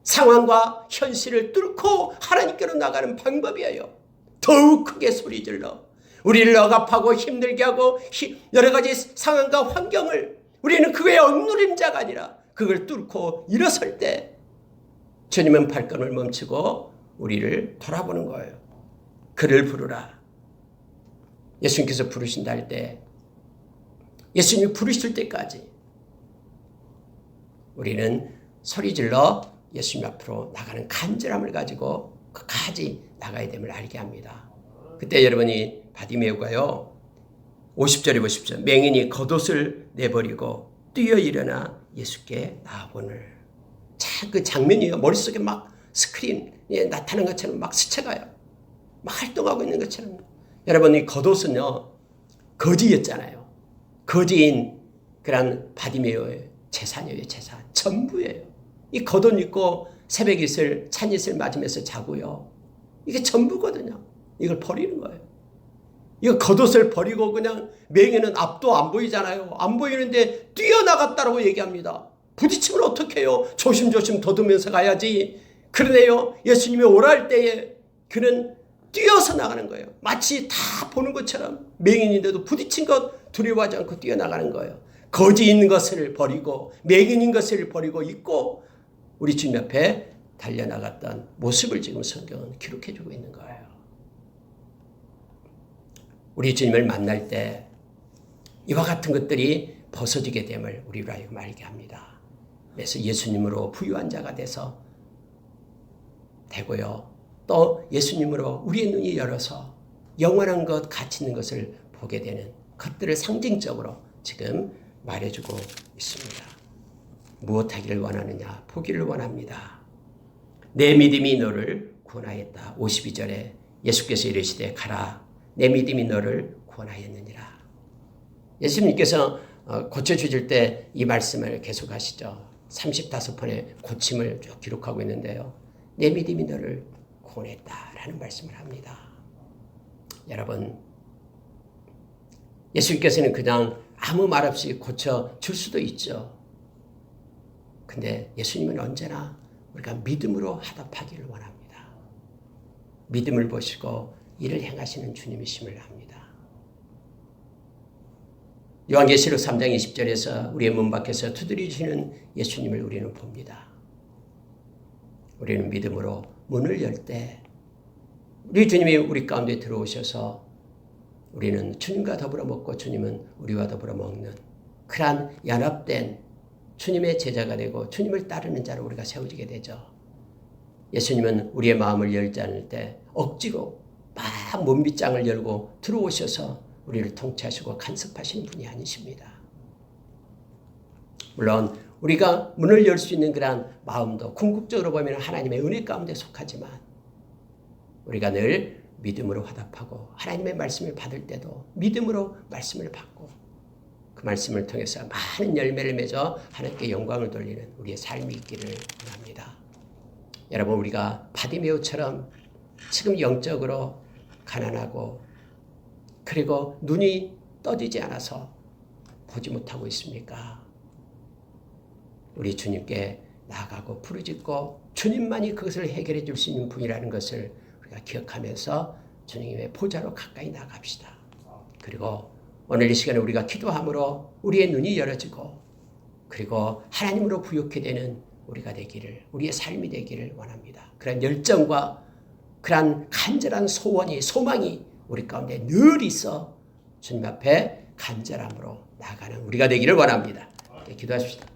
상황과 현실을 뚫고 하나님께로 나가는 방법이에요. 더욱 크게 소리질러. 우리를 억압하고 힘들게 하고 여러 가지 상황과 환경을 우리는 그의 억누림자가 아니라 그걸 뚫고 일어설 때 주님은 발걸음을 멈추고 우리를 돌아보는 거예요. 그를 부르라. 예수님께서 부르신다 할 때 예수님이 부르실 때까지 우리는 소리질러 예수님 앞으로 나가는 간절함을 가지고 끝까지 나가야 됨을 알게 합니다. 그때 여러분이 바디메오가요 50절에 보십시오. 맹인이 겉옷을 내버리고 뛰어 일어나 예수께 나아보늘. 참 그 장면이요 머릿속에 막 스크린에 나타난 것처럼 막 스쳐가요. 막 활동하고 있는 것처럼. 여러분 이 겉옷은요 거지였잖아요. 거지인 그런 바디메오의 재산이에요. 재산 전부예요. 이 겉옷 입고 새벽 이슬 찬이슬 맞으면서 자고요. 이게 전부거든요. 이걸 버리는 거예요. 이거 겉옷을 버리고 그냥 맹인은 앞도 안 보이잖아요. 안 보이는데 뛰어나갔다라고 얘기합니다. 부딪히면 어떡해요? 조심조심 더듬으면서 가야지. 그러네요. 예수님이 오랄 때에 그는 뛰어서 나가는 거예요. 마치 다 보는 것처럼 맹인인데도 부딪힌 것 두려워하지 않고 뛰어나가는 거예요. 거지인 것을 버리고 맹인인 것을 버리고 있고 우리 주님 앞에 달려나갔던 모습을 지금 성경은 기록해주고 있는 거예요. 우리 주님을 만날 때 이와 같은 것들이 벗어지게 됨을 우리로 하여금 알게 합니다. 그래서 예수님으로 부유한 자가 돼서 되고요. 또 예수님으로 우리의 눈이 열어서 영원한 것, 가치 있는 것을 보게 되는 것들을 상징적으로 지금 말해주고 있습니다. 무엇하기를 원하느냐? 보기를 원합니다. 내 믿음이 너를 구원하였다. 52절에 예수께서 이르시되 가라. 내 믿음이 너를 구원하였느니라. 예수님께서 고쳐주실 때 이 말씀을 계속하시죠. 35번의 고침을 쭉 기록하고 있는데요. 내 믿음이 너를 구원했다라는 말씀을 합니다. 여러분, 예수님께서는 그냥 아무 말 없이 고쳐줄 수도 있죠. 근데 예수님은 언제나 우리가 믿음으로 화답하기를 원합니다. 믿음을 보시고 이를 행하시는 주님이심을 합니다. 요한계시록 3장 20절에서 우리의 문 밖에서 두드리시는 예수님을 우리는 봅니다. 우리는 믿음으로 문을 열 때 우리 주님이 우리 가운데 들어오셔서 우리는 주님과 더불어 먹고 주님은 우리와 더불어 먹는 그러한 연합된 주님의 제자가 되고 주님을 따르는 자로 우리가 세워지게 되죠. 예수님은 우리의 마음을 열지 않을 때 억지로 막 문빗장을 열고 들어오셔서 우리를 통치하시고 간섭하시는 분이 아니십니다. 물론 우리가 문을 열 수 있는 그러한 마음도 궁극적으로 보면 하나님의 은혜 가운데 속하지만 우리가 늘 믿음으로 화답하고 하나님의 말씀을 받을 때도 믿음으로 말씀을 받고 그 말씀을 통해서 많은 열매를 맺어 하나님께 영광을 돌리는 우리의 삶이 있기를 원합니다. 여러분 우리가 바디메오처럼 지금 영적으로 가난하고 그리고 눈이 떠지지 않아서 보지 못하고 있습니까? 우리 주님께 나아가고 부르짖고 주님만이 그것을 해결해 줄 수 있는 분이라는 것을 우리가 기억하면서 주님의 보좌로 가까이 나갑시다. 그리고 오늘 이 시간에 우리가 기도함으로 우리의 눈이 열어지고 그리고 하나님으로 부욕해 되는 우리가 되기를 우리의 삶이 되기를 원합니다. 그런 열정과 그런 간절한 소원이 소망이 우리 가운데 늘 있어 주님 앞에 간절함으로 나아가는 우리가 되기를 원합니다. 기도하십시다.